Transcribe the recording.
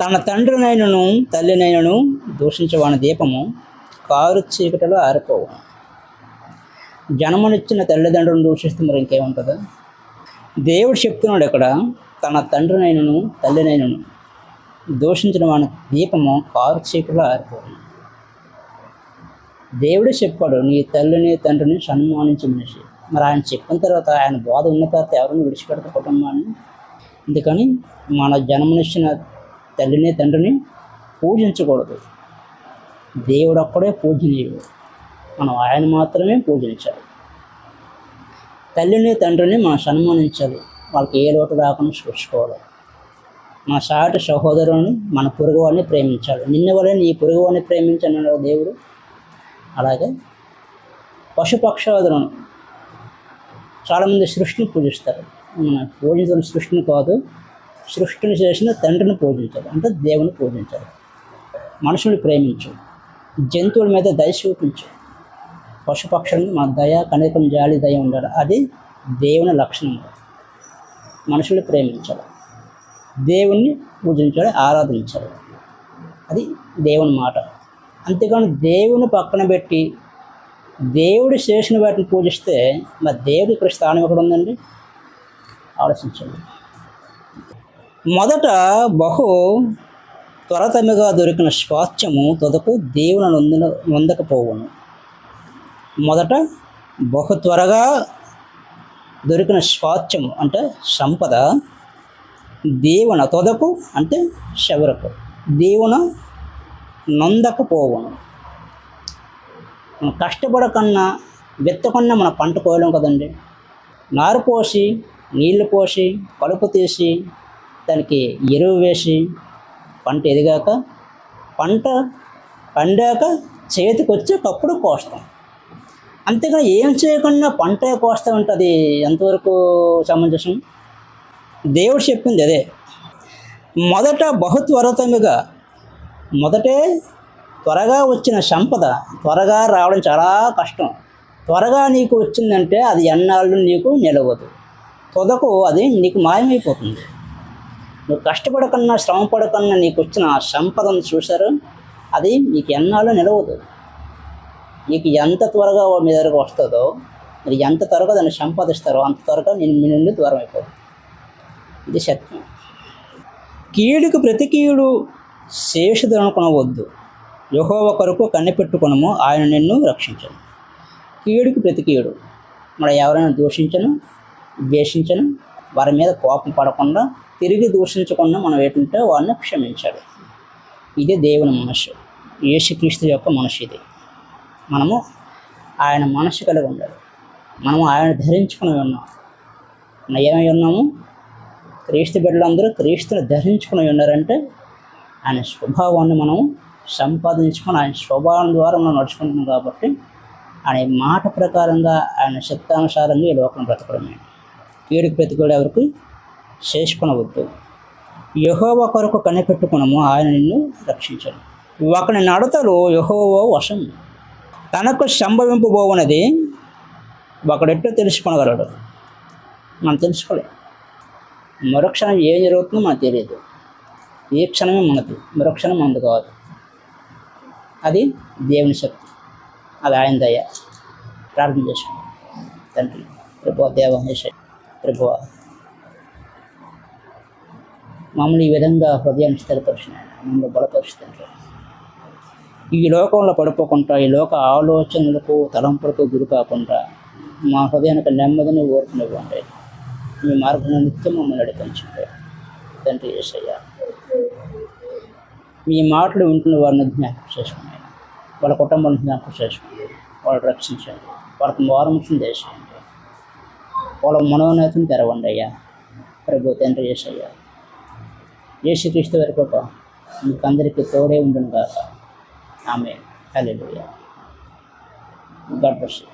తన తండ్రినైనను తల్లినైనను దూషించవాని దీపము కారు చీకటిలో ఆరిపోవు. జన్మనిచ్చిన తల్లిదండ్రులను దూషిస్తే మరి ఇంకేముంటుందో. దేవుడు చెప్తున్నాడు ఇక్కడ, తన తండ్రినైనను తల్లినైనను దూషించిన వాని దీపము కారు చీకటిలో ఆరిపోవు. దేవుడే చెప్పాడు, నీ తల్లిని తండ్రిని సన్మానించే మనిషి. మరి ఆయన చెప్పిన తర్వాత, ఆయన బోధ ఉన్న తర్వాత ఎవరిని విడిచిపెడతారు కుటుంబాన్ని? అందుకని మన జన్మనిచ్చిన తల్లిని తండ్రిని పూజించకూడదు. దేవుడు ఒక్కడే పూజనీయుడు, మనం ఆయన మాత్రమే పూజించాలి. తల్లిని తండ్రిని మనం సన్మానించాలి, వాళ్ళకి ఏ లోటు రాకుండా చూసుకోవాలి. మన సాటి సహోదరుని, మన పొరుగువాడిని ప్రేమించాలి. నిన్న వల్ల నీ పొరుగువాడిని ప్రేమించన్నాడు దేవుడు. అలాగే పశుపక్షాదులను, చాలామంది సృష్టిని పూజిస్తారు. మన పూజించిన సృష్టిని కాదు, సృష్టిని చేసిన తండ్రిని పూజించాలి, అంటే దేవుని పూజించాలి. మనుషుల్ని ప్రేమించు, జంతువుల మీద దయ చూపించు. పశుపక్షులను మన దయ, కనికరం, జాలి, దయ ఉండాలి. అది దేవుని లక్షణం. మనుషుల్ని ప్రేమించాలి, దేవుణ్ణి పూజించాలి, ఆరాధించాలి. అది దేవుని మాట. అంతేకాని దేవుని పక్కన పెట్టి దేవుడు చేసిన వాటిని పూజిస్తే మరి దేవుడి ఇక్కడ స్థానం ఎక్కడ ఉందండి? ఆలోచించండి. మొదట బహు త్వరతమిగా దొరికిన స్వాస్థ్యము తొదకు దేవుని నొందకపోవును. మొదట బహు త్వరగా దొరికిన స్వాస్థ్యము అంటే సంపద, దేవున తొదకు అంటే శవరకు, దేవున నొందకపోవను. మనం కష్టపడకన్నా విత్తకన్నా మన పంట కోయలేం కదండి. నారు పోసి, నీళ్లు పోసి, కలుపు తీసి, దానికి ఎరువు వేసి, పంట ఎదిగాక, పంట పండాక చేతికి వచ్చేటప్పుడు కోస్తాం. అంతేగా ఏం చేయకుండా పంటే కోస్తూ ఉంటుంది. ఎంతవరకు సమంజసం? దేవుడు చెప్పింది అదే. మొదట బహుత్వరతముగా, మొదటే త్వరగా వచ్చిన సంపద త్వరగా రావడం చాలా కష్టం. త్వరగా నీకు వచ్చిందంటే అది ఎన్నాళ్ళు నీకు నిలవదు. తొదకు అది నీకు మాయమైపోతుంది. నువ్వు కష్టపడకన్నా శ్రమ పడకన్నా నీకు వచ్చిన సంపదను చూశారు, అది నీకు ఎన్నాళ్ళు నిలవదు. నీకు ఎంత త్వరగా మీ దగ్గరకు వస్తుందో, మరి ఎంత త్వరగా దాన్ని సంపాదిస్తారో అంత త్వరగా నేను మీ నుండి దూరం అయిపోదు. ఇది సత్యం. కీడుకు ప్రతి కీడు శేషుదనుకొనవద్దు, యెహోవా కొరకు కనిపెట్టుకొనుము, ఆయన నిన్ను రక్షించను. కీడుకు ప్రతి కీడు, మరి ఎవరైనా దూషించను, ద్వేషించను, వారి మీద కోపం పడకుండా, తిరిగి దూషించకుండా మనం ఏంటంటే వారిని క్షమించాలి. ఇదే దేవుని మనస్సు, యేసుక్రీస్తు యొక్క మనస్సు ఇది. మనము ఆయన మనస్సు కలిగి ఉండాలి. మనము ఆయన ధరించుకుని ఉన్నాం. మనం ఏమై ఉన్నాము? క్రీస్తు బిడ్డలందరూ క్రీస్తుని ధరించుకుని ఉన్నారంటే ఆయన స్వభావాన్ని మనం సంపాదించుకొని ఆయన స్వభావం ద్వారా మనం నడుచుకుంటున్నాం. కాబట్టి ఆయన మాట ప్రకారంగా, ఆయన శక్తానుసారంగా ఈ లోకం బ్రతకడమే. కీడుకు ప్రతికూడు ఎవరికి చేసుకునవద్దు, యెహోవా కొరకు కనిపెట్టుకునము, ఆయన నిన్ను రక్షించను. ఒకని నడతలు యెహోవా వశం, తనకు సంభవింపబోవునది ఒకడెట్టో తెలుసుకొనగలడు. మనం తెలుసుకోలేం. మరుక్షణం ఏం జరుగుతుందో మనకు తెలియదు. ఏ క్షణమే మనది, మరుక్షణం మనది కాదు. అది దేవుని శక్తి, అది ఆయన దయ. ప్రార్థన చేసుకోండి. తండ్రి, ప్రభువా, దేవహేష, ప్రభువా, మమ్మల్ని ఈ విధంగా హృదయాన్ని స్థిరపరిచిన మమ్మల్ని బలపరుస్తుంది. ఈ లోకంలో పడిపోకుండా, ఈ లోక ఆలోచనలకు తలంపులకు గురి కాకుండా మా హృదయానికి నెమ్మదిని ఓర్పునివ్వండి. మీ మార్గంలో నిత్యం మమ్మల్ని నడిపించండి. తండ్రి యేసయ్య, మీ మాటలు వింటున్న వారిని జ్ఞాపకం చేసుకోండి, వాళ్ళ కుటుంబాన్ని జ్ఞాపకం చేసుకోండి, వాళ్ళు రక్షించండి, వాళ్ళకి మారుమూసం చేసేయండి, వాళ్ళ మనోనేతను తెరవండి అయ్యా. ప్రభు తండ్రి యేసయ్య, యేసుక్రీస్తు వారి కృప మీకు అందరికీ తోడే ఉండును గాక. Amen. Hallelujah. God bless you.